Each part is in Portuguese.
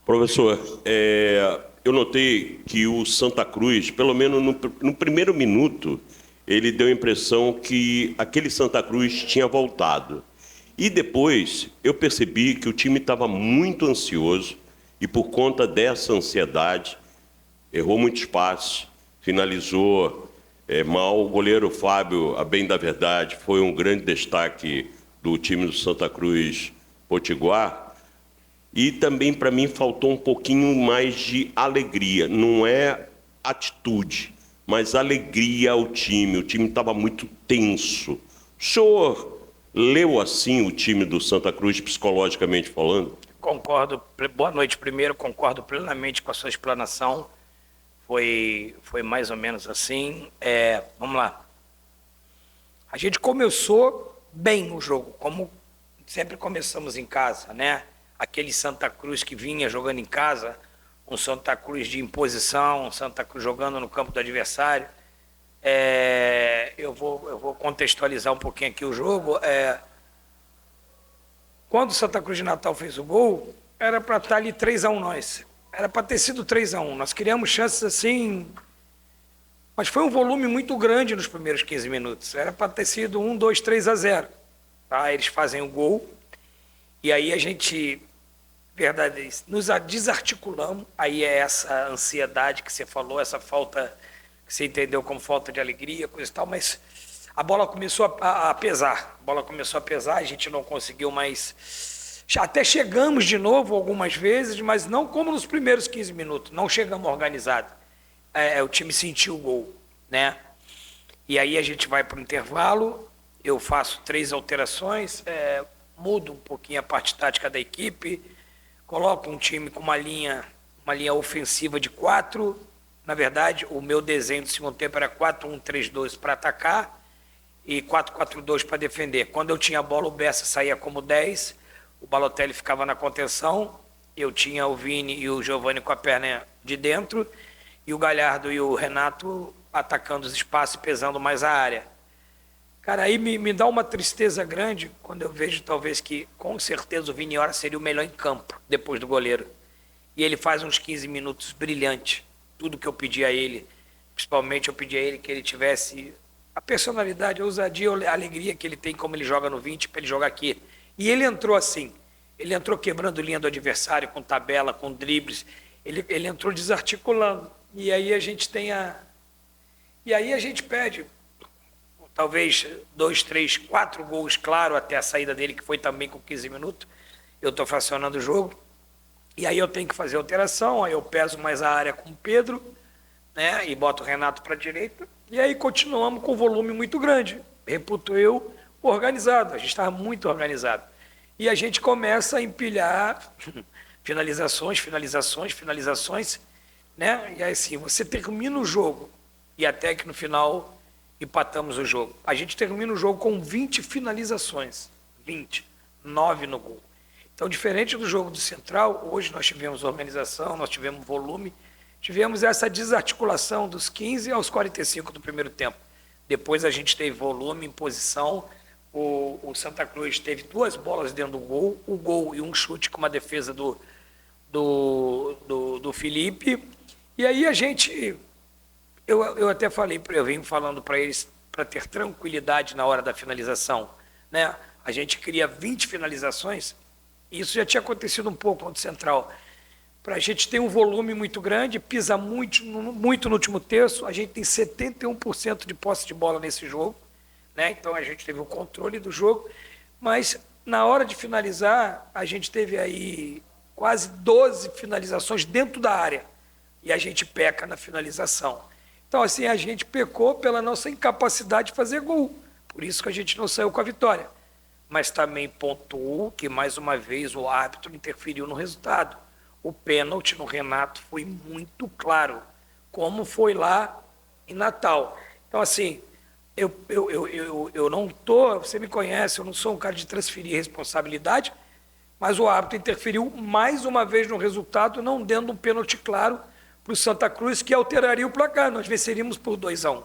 Professor, eu notei que o Santa Cruz, pelo menos no primeiro minuto, ele deu a impressão que aquele Santa Cruz tinha voltado. E depois eu percebi que o time estava muito ansioso e por conta dessa ansiedade, errou muitos passes, finalizou mal. O goleiro Fábio, a bem da verdade, foi um grande destaque do time do Santa Cruz Potiguar. E também, para mim, faltou um pouquinho mais de alegria. Não é atitude, mas alegria ao time. O time estava muito tenso. O senhor leu assim o time do Santa Cruz, psicologicamente falando? Concordo. Boa noite primeiro, concordo plenamente com a sua explanação. Foi mais ou menos assim. Vamos lá. A gente começou bem o jogo, como sempre começamos em casa, né? Aquele Santa Cruz que vinha jogando em casa, um Santa Cruz de imposição, um Santa Cruz jogando no campo do adversário. Eu vou contextualizar um pouquinho aqui o jogo. Quando o Santa Cruz de Natal fez o gol, era para estar ali 3-1 nós. Era para ter sido 3-1. Nós criamos chances assim, mas foi um volume muito grande nos primeiros 15 minutos. Era para ter sido 1, 2, 3-0. Tá? Eles fazem o gol e aí a gente, verdade, nos desarticulamos. Aí é essa ansiedade que você falou, essa falta que você entendeu como falta de alegria, coisa e tal, mas a bola começou a pesar. A bola começou a pesar, a gente não conseguiu mais. Até chegamos de novo algumas vezes, mas não como nos primeiros 15 minutos. Não chegamos organizado. O time sentiu o gol, né? E aí a gente vai para o intervalo. Eu faço 3 alterações, mudo um pouquinho a parte tática da equipe, coloco um time com uma linha ofensiva de 4. Na verdade, o meu desenho do segundo tempo era 4-1-3-2 para atacar e 4-4-2 para defender. Quando eu tinha a bola, o Bessa saía como 10, o Balotelli ficava na contenção, eu tinha o Vini e o Giovani com a perna de dentro e o Galhardo e o Renato atacando os espaços e pesando mais a área. Cara, aí me dá uma tristeza grande quando eu vejo talvez que com certeza o Vini Ora seria o melhor em campo depois do goleiro. E ele faz uns 15 minutos brilhantes. Tudo que eu pedi a ele, principalmente eu pedi a ele que ele tivesse a personalidade, a ousadia, a alegria que ele tem como ele joga no 20 para ele jogar aqui. E ele entrou assim, ele entrou quebrando linha do adversário com tabela, com dribles, ele entrou desarticulando. E aí a gente pede talvez 2, 3, 4 gols, claro, até a saída dele, que foi também com 15 minutos. Eu estou fracionando o jogo. E aí eu tenho que fazer alteração, aí eu peso mais a área com o Pedro, né, e boto o Renato para a direita. E aí continuamos com um volume muito grande. Reputo eu, organizado. A gente estava muito organizado. E a gente começa a empilhar finalizações, né? E aí assim, você termina o jogo e até que no final empatamos o jogo. A gente termina o jogo com 20 finalizações, 20, 9 no gol. Então, diferente do jogo do Central, hoje nós tivemos organização, nós tivemos volume, tivemos essa desarticulação dos 15 aos 45 do primeiro tempo. Depois a gente teve volume, imposição, o Santa Cruz teve 2 bolas dentro do gol, o gol e um chute com uma defesa do Felipe. E aí a gente... Eu até falei, eu venho falando para eles para ter tranquilidade na hora da finalização, né? A gente cria 20 finalizações, isso já tinha acontecido um pouco contra o Central. Para a gente ter um volume muito grande, pisa muito no último terço, a gente tem 71% de posse de bola nesse jogo, né? Então a gente teve o controle do jogo, mas na hora de finalizar, a gente teve aí quase 12 finalizações dentro da área, e a gente peca na finalização. Então, assim, a gente pecou pela nossa incapacidade de fazer gol. Por isso que a gente não saiu com a vitória. Mas também pontuou que, mais uma vez, o árbitro interferiu no resultado. O pênalti no Renato foi muito claro, como foi lá em Natal. Então, assim, eu não estou... Você me conhece, eu não sou um cara de transferir responsabilidade, mas o árbitro interferiu mais uma vez no resultado, não dando um pênalti claro para o Santa Cruz, que alteraria o placar. Nós venceríamos por 2-1.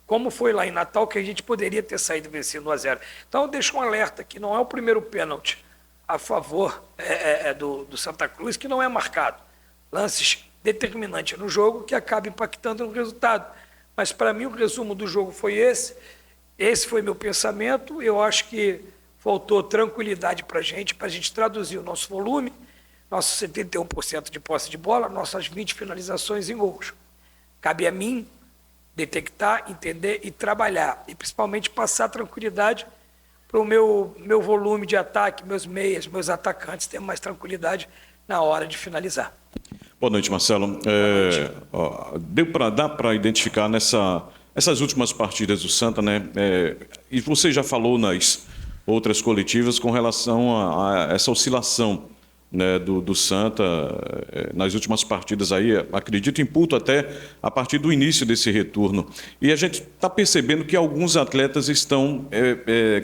Como foi lá em Natal, que a gente poderia ter saído vencendo 1-0. Então, eu deixo um alerta que não é o primeiro pênalti a favor do Santa Cruz, que não é marcado. Lances determinantes no jogo que acabam impactando no resultado. Mas, para mim, o resumo do jogo foi esse. Esse foi meu pensamento. Eu acho que faltou tranquilidade para a gente traduzir o nosso volume, nossos 71% de posse de bola, nossas 20 finalizações em gols. Cabe a mim detectar, entender e trabalhar. E, principalmente, passar tranquilidade para o meu volume de ataque, meus meias, meus atacantes terem mais tranquilidade na hora de finalizar. Boa noite, Marcelo. Dá para identificar essas últimas partidas do Santa, né? E você já falou nas outras coletivas com relação a essa oscilação, né, do Santa nas últimas partidas aí, acredito em ponto até a partir do início desse retorno. E a gente está percebendo que alguns atletas estão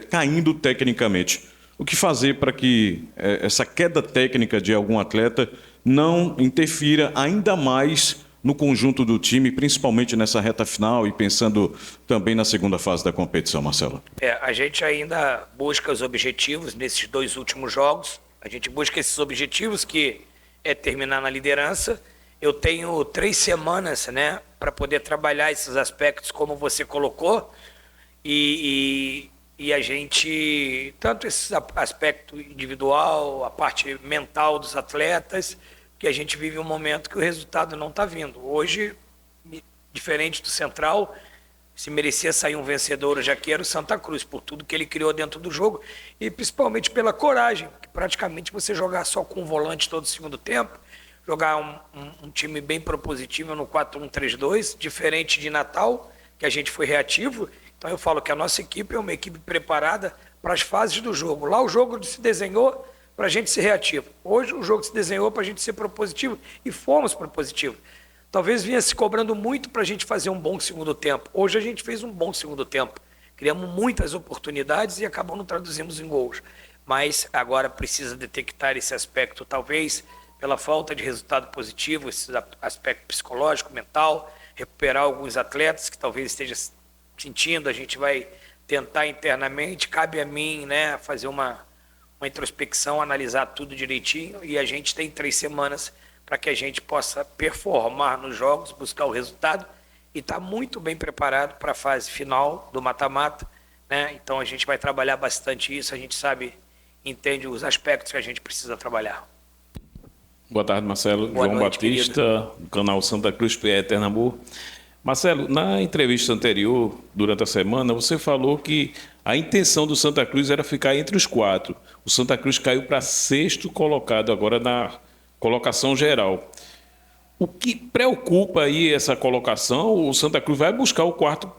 caindo tecnicamente. O que fazer para que essa queda técnica de algum atleta não interfira ainda mais no conjunto do time, principalmente nessa reta final e pensando também na segunda fase da competição, Marcelo? A gente ainda busca os objetivos nesses 2 últimos jogos. A gente busca esses objetivos, que é terminar na liderança. Eu tenho 3 semanas, né, para poder trabalhar esses aspectos, como você colocou, e a gente, tanto esse aspecto individual, a parte mental dos atletas, que a gente vive um momento que o resultado não está vindo. Hoje, diferente do Central, se merecia sair um vencedor, eu já quero o Santa Cruz, por tudo que ele criou dentro do jogo, e principalmente pela coragem, que praticamente você jogar só com um volante todo o segundo tempo, jogar um time bem propositivo no 4-1-3-2, diferente de Natal, que a gente foi reativo. Então eu falo que a nossa equipe é uma equipe preparada para as fases do jogo. Lá o jogo se desenhou para a gente ser reativo. Hoje o jogo se desenhou para a gente ser propositivo, e fomos propositivos. Talvez vinha se cobrando muito para a gente fazer um bom segundo tempo. Hoje a gente fez um bom segundo tempo. Criamos muitas oportunidades e acabamos traduzimos em gols. Mas agora precisa detectar esse aspecto, talvez pela falta de resultado positivo, esse aspecto psicológico, mental, recuperar alguns atletas que talvez esteja sentindo. A gente vai tentar internamente, cabe a mim, né, fazer uma introspecção, analisar tudo direitinho, e a gente tem 3 semanas para que a gente possa performar nos jogos, buscar o resultado e estar muito bem preparado para a fase final do mata-mata, né? Então a gente vai trabalhar bastante isso, a gente sabe, entende os aspectos que a gente precisa trabalhar. Boa tarde, Marcelo. Boa João noite, Batista, querido. do canal Santa Cruz PE Pernambuco. Marcelo, na entrevista anterior, durante a semana, você falou que a intenção do Santa Cruz era ficar entre os 4. O Santa Cruz caiu para 6º colocado agora na colocação geral. O que preocupa aí essa colocação? O Santa Cruz vai buscar o 4,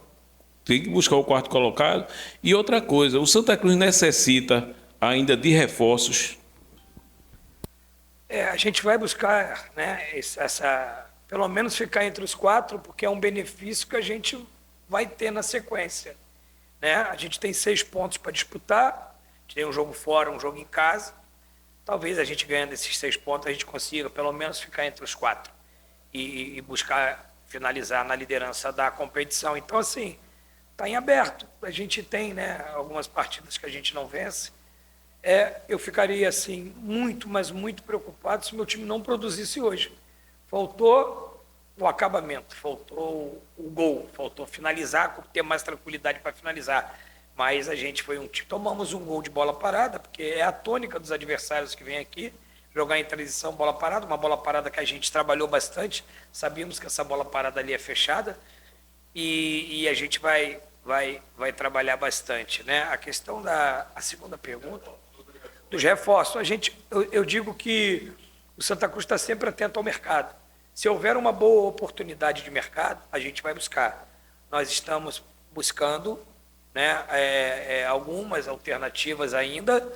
tem que buscar o 4º colocado. E outra coisa, o Santa Cruz necessita ainda de reforços? A gente vai buscar, né, pelo menos ficar entre os 4, porque é um benefício que a gente vai ter na sequência, né? A gente tem 6 pontos para disputar, a gente tem um jogo fora, um jogo em casa. Talvez a gente ganhando esses 6 pontos, a gente consiga pelo menos ficar entre os 4 e buscar finalizar na liderança da competição. Então, assim, está em aberto. A gente tem, né, algumas partidas que a gente não vence. Eu ficaria, assim, muito, mas muito preocupado se meu time não produzisse hoje. Faltou o acabamento, faltou o gol, faltou finalizar, ter mais tranquilidade para finalizar. Mas a gente foi tomamos um gol de bola parada, porque é a tônica dos adversários que vem aqui, jogar em transição, bola parada, uma bola parada que a gente trabalhou bastante, sabíamos que essa bola parada ali é fechada, e a gente vai trabalhar bastante, né? A questão a segunda pergunta, dos reforços, eu digo que o Santa Cruz está sempre atento ao mercado. Se houver uma boa oportunidade de mercado, a gente vai buscar. Nós estamos buscando, né, algumas alternativas ainda.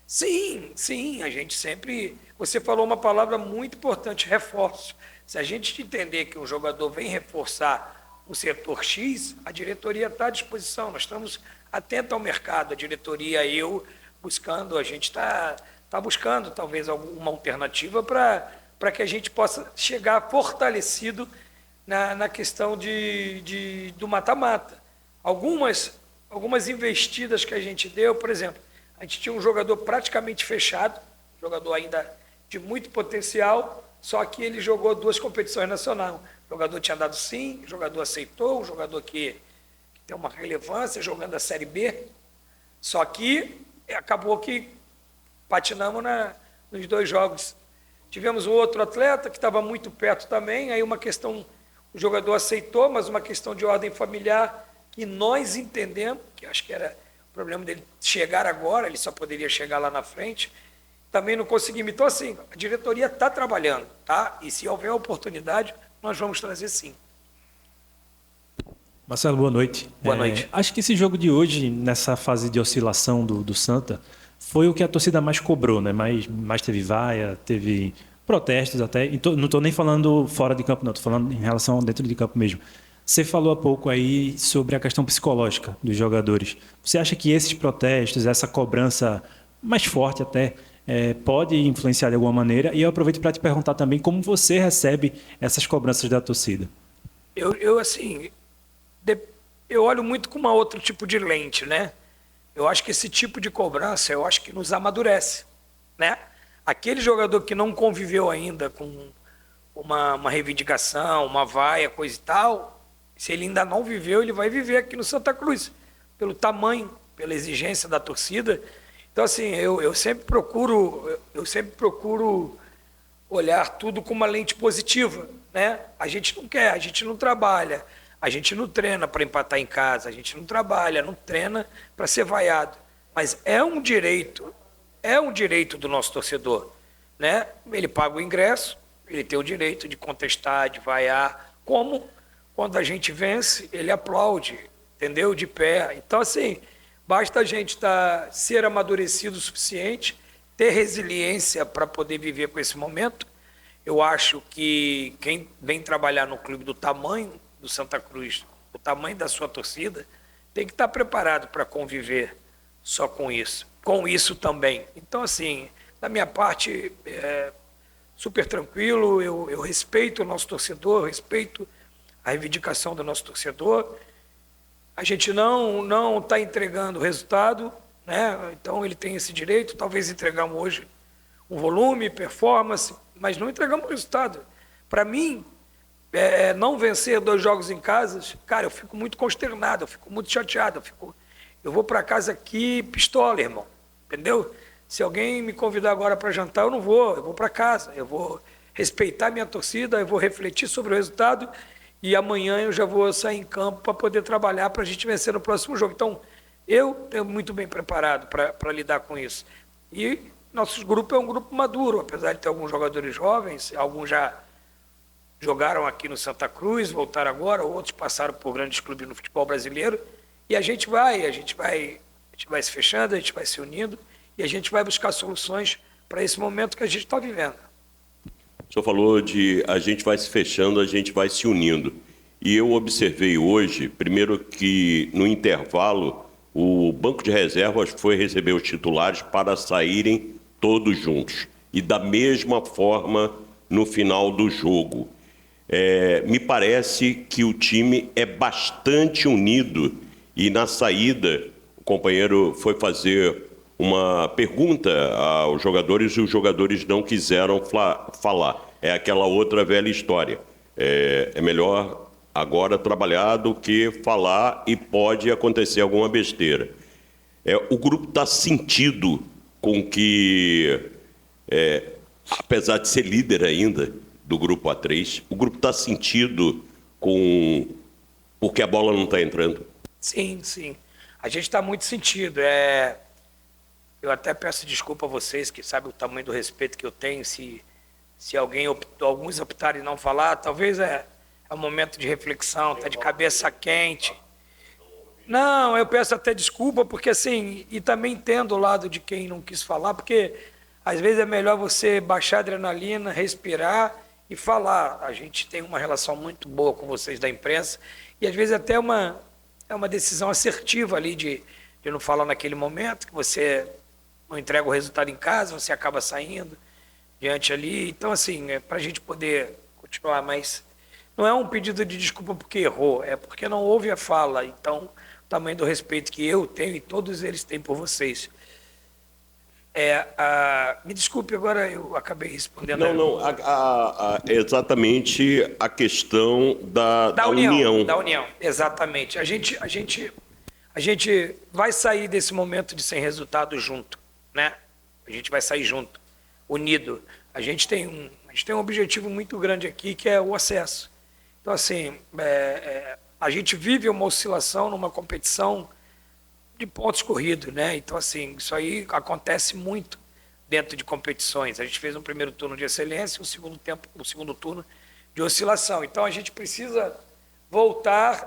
Sim, a gente sempre... Você falou uma palavra muito importante, reforço. Se a gente entender que um jogador vem reforçar o setor X, a diretoria está à disposição. Nós estamos atentos ao mercado, a diretoria, buscando, a gente está buscando talvez alguma alternativa para que a gente possa chegar fortalecido na questão do mata-mata. Algumas algumas investidas que a gente deu, por exemplo, a gente tinha um jogador praticamente fechado, jogador ainda de muito potencial, só que ele jogou 2 competições nacionais. O jogador tinha dado sim, o jogador aceitou, o jogador que tem uma relevância, jogando a Série B, só que acabou que patinamos nos 2 jogos. Tivemos um outro atleta que estava muito perto também, aí uma questão, o jogador aceitou, mas uma questão de ordem familiar que nós entendemos, que acho que era o problema dele chegar agora, ele só poderia chegar lá na frente, também não conseguimos. Então, assim, a diretoria está trabalhando, tá? E se houver oportunidade, nós vamos trazer sim. Marcelo, boa noite. Boa noite. Acho que esse jogo de hoje, nessa fase de oscilação do Santa, foi o que a torcida mais cobrou, né? Mais teve vaia, teve protestos até. Não estou nem falando fora de campo, não. Estou falando em relação dentro de campo mesmo. Você falou há pouco aí sobre a questão psicológica dos jogadores. Você acha que esses protestos, essa cobrança mais forte até, pode influenciar de alguma maneira? E eu aproveito para te perguntar também como você recebe essas cobranças da torcida. Eu olho muito com uma outro tipo de lente, né? Eu acho que esse tipo de cobrança, eu acho que nos amadurece, né? Aquele jogador que não conviveu ainda com uma reivindicação, uma vaia, coisa e tal, se ele ainda não viveu, ele vai viver aqui no Santa Cruz, pelo tamanho, pela exigência da torcida. Então, assim, eu sempre procuro olhar tudo com uma lente positiva, né? A gente não quer, a gente não trabalha, a gente não treina para empatar em casa, a gente não trabalha, não treina para ser vaiado. Mas é um direito do nosso torcedor, né? Ele paga o ingresso, ele tem o direito de contestar, de vaiar, como quando a gente vence, ele aplaude, entendeu? De pé. Então, assim, basta a gente ser amadurecido o suficiente, ter resiliência para poder viver com esse momento. Eu acho que quem vem trabalhar no clube do tamanho do Santa Cruz, o tamanho da sua torcida, tem que estar preparado para conviver só com isso também. Então, assim, da minha parte, super tranquilo, eu respeito o nosso torcedor, respeito a reivindicação do nosso torcedor. A gente não está entregando o resultado, né? Então ele tem esse direito, talvez entregamos hoje um volume, performance, mas não entregamos o resultado. Para mim, não vencer 2 jogos em casa, cara, eu fico muito consternado, eu fico muito chateado, eu vou para casa aqui pistola, irmão, entendeu? Se alguém me convidar agora para jantar, eu vou para casa, eu vou respeitar minha torcida, eu vou refletir sobre o resultado e amanhã eu já vou sair em campo para poder trabalhar para a gente vencer no próximo jogo. Então, eu estou muito bem preparado para lidar com isso. E nosso grupo é um grupo maduro, apesar de ter alguns jogadores jovens, alguns já jogaram aqui no Santa Cruz, voltaram agora, outros passaram por grandes clubes no futebol brasileiro, e a gente vai se fechando, a gente vai se unindo, e a gente vai buscar soluções para esse momento que a gente está vivendo. O senhor falou de a gente vai se fechando, a gente vai se unindo. E eu observei hoje, primeiro que no intervalo, o banco de reservas foi receber os titulares para saírem todos juntos. E da mesma forma no final do jogo. Me parece que o time é bastante unido e na saída o companheiro foi fazer uma pergunta aos jogadores e os jogadores não quiseram falar. É aquela outra velha história. É melhor agora trabalhar do que falar e pode acontecer alguma besteira. O grupo está sentido com que, apesar de ser líder ainda do grupo A3, o grupo está sentido com porque a bola não está entrando. Sim. A gente está muito sentido. Eu até peço desculpa a vocês, que sabem o tamanho do respeito que eu tenho, se alguns optarem em não falar, talvez é um momento de reflexão, está de cabeça quente. Não, eu peço até desculpa, porque assim, e também entendo o lado de quem não quis falar, porque às vezes é melhor você baixar a adrenalina, respirar e falar. A gente tem uma relação muito boa com vocês da imprensa, e às vezes até é uma decisão assertiva ali de não falar naquele momento, que você não entrega o resultado em casa, você acaba saindo diante ali. Então, assim, para a gente poder continuar, mas não é um pedido de desculpa porque errou, é porque não houve a fala. Então, tamanho do respeito que eu tenho e todos eles têm por vocês. Me desculpe, agora eu acabei respondendo. Exatamente a questão da união. Da união, exatamente. A gente vai sair desse momento de sem resultado junto, né? A gente vai sair junto, unido. A gente tem um objetivo muito grande aqui, que é o acesso. Então, assim, a gente vive uma oscilação numa competição de pontos corridos, né? Então, assim, isso aí acontece muito dentro de competições. A gente fez um primeiro turno de excelência e um segundo turno de oscilação. Então, a gente precisa voltar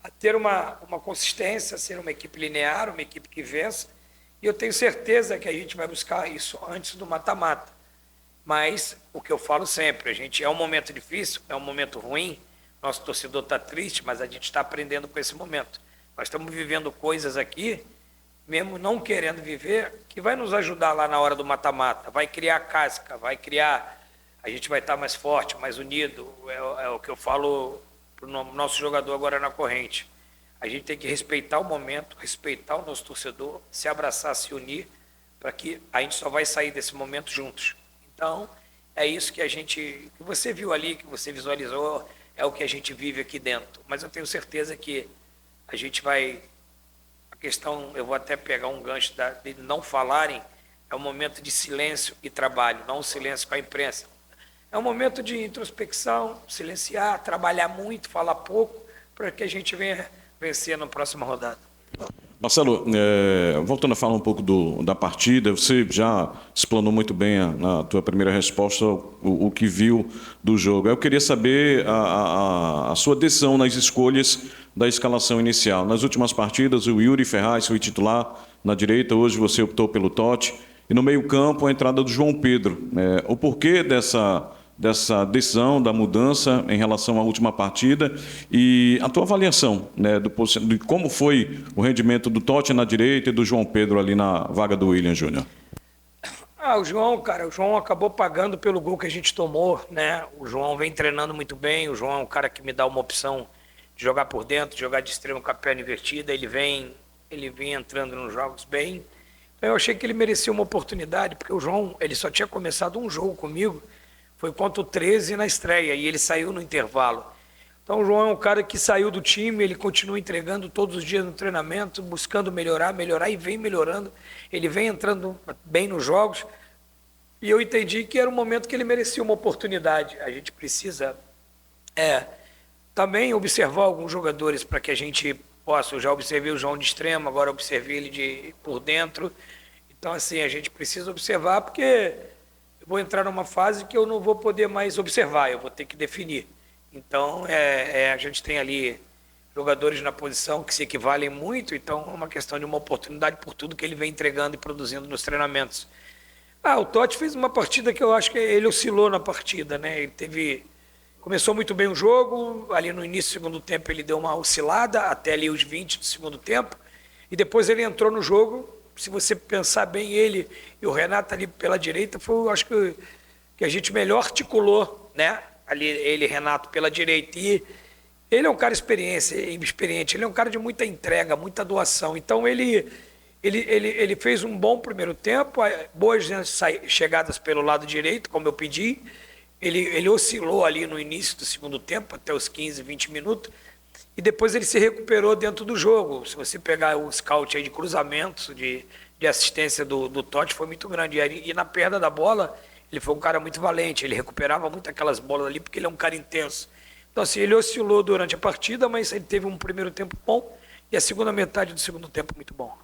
a ter uma consistência, a ser uma equipe linear, uma equipe que vença. E eu tenho certeza que a gente vai buscar isso antes do mata-mata. Mas, o que eu falo sempre, é um momento difícil, é um momento ruim, nosso torcedor está triste, mas a gente está aprendendo com esse momento. Nós estamos vivendo coisas aqui, mesmo não querendo viver, que vai nos ajudar lá na hora do mata-mata, vai criar casca, a gente vai estar mais forte, mais unido, é o que eu falo para o nosso jogador agora na corrente. A gente tem que respeitar o momento, respeitar o nosso torcedor, se abraçar, se unir, para que a gente só vai sair desse momento juntos. Então, é isso que você viu ali, que você visualizou, é o que a gente vive aqui dentro. Mas eu tenho certeza que a gente vai... A questão, eu vou até pegar um gancho de não falarem, é um momento de silêncio e trabalho, não um silêncio com a imprensa. É um momento de introspecção, silenciar, trabalhar muito, falar pouco, para que a gente venha vencer na próxima rodada. Marcelo, voltando a falar um pouco da partida, você já explanou muito bem na tua primeira resposta o que viu do jogo. Eu queria saber a sua decisão nas escolhas da escalação inicial. Nas últimas partidas, o Yuri Ferraz foi titular na direita, hoje você optou pelo Totti. E no meio-campo, a entrada do João Pedro. O porquê dessa decisão, da mudança em relação à última partida e a tua avaliação, né, de como foi o rendimento do Totti na direita e do João Pedro ali na vaga do William Júnior? O João acabou pagando pelo gol que a gente tomou, né? O João vem treinando muito bem, o João é um cara que me dá uma opção de jogar por dentro, de jogar de extremo com a perna invertida, ele vem entrando nos jogos bem. Então eu achei que ele merecia uma oportunidade, porque o João, ele só tinha começado um jogo comigo, foi contra o 13 na estreia, e ele saiu no intervalo. Então o João é um cara que saiu do time, ele continua entregando todos os dias no treinamento, buscando melhorar e vem melhorando. Ele vem entrando bem nos jogos, e eu entendi que era um momento que ele merecia uma oportunidade. A gente precisa também observar alguns jogadores para que a gente possa. Eu já observei o João de extremo, agora observei ele por dentro. Então, assim, a gente precisa observar, porque eu vou entrar numa fase que eu não vou poder mais observar, eu vou ter que definir. Então, a gente tem ali jogadores na posição que se equivalem muito, então é uma questão de uma oportunidade por tudo que ele vem entregando e produzindo nos treinamentos. O Totti fez uma partida que eu acho que ele oscilou na partida, né? Ele começou muito bem o jogo, ali no início do segundo tempo ele deu uma oscilada, até ali os 20 do segundo tempo, e depois ele entrou no jogo. Se você pensar bem, ele e o Renato ali pela direita, eu acho que a gente melhor articulou, né? Ali ele e Renato pela direita. E ele é um cara experiente, ele é um cara de muita entrega, muita doação. Então ele fez um bom primeiro tempo, boas chegadas pelo lado direito, como eu pedi. Ele oscilou ali no início do segundo tempo, até os 15, 20 minutos. E depois ele se recuperou dentro do jogo. Se você pegar o scout aí de cruzamentos, de assistência do Totti, foi muito grande. E na perda da bola, ele foi um cara muito valente. Ele recuperava muito aquelas bolas ali, porque ele é um cara intenso. Então, assim, ele oscilou durante a partida, mas ele teve um primeiro tempo bom e a segunda metade do segundo tempo muito bom.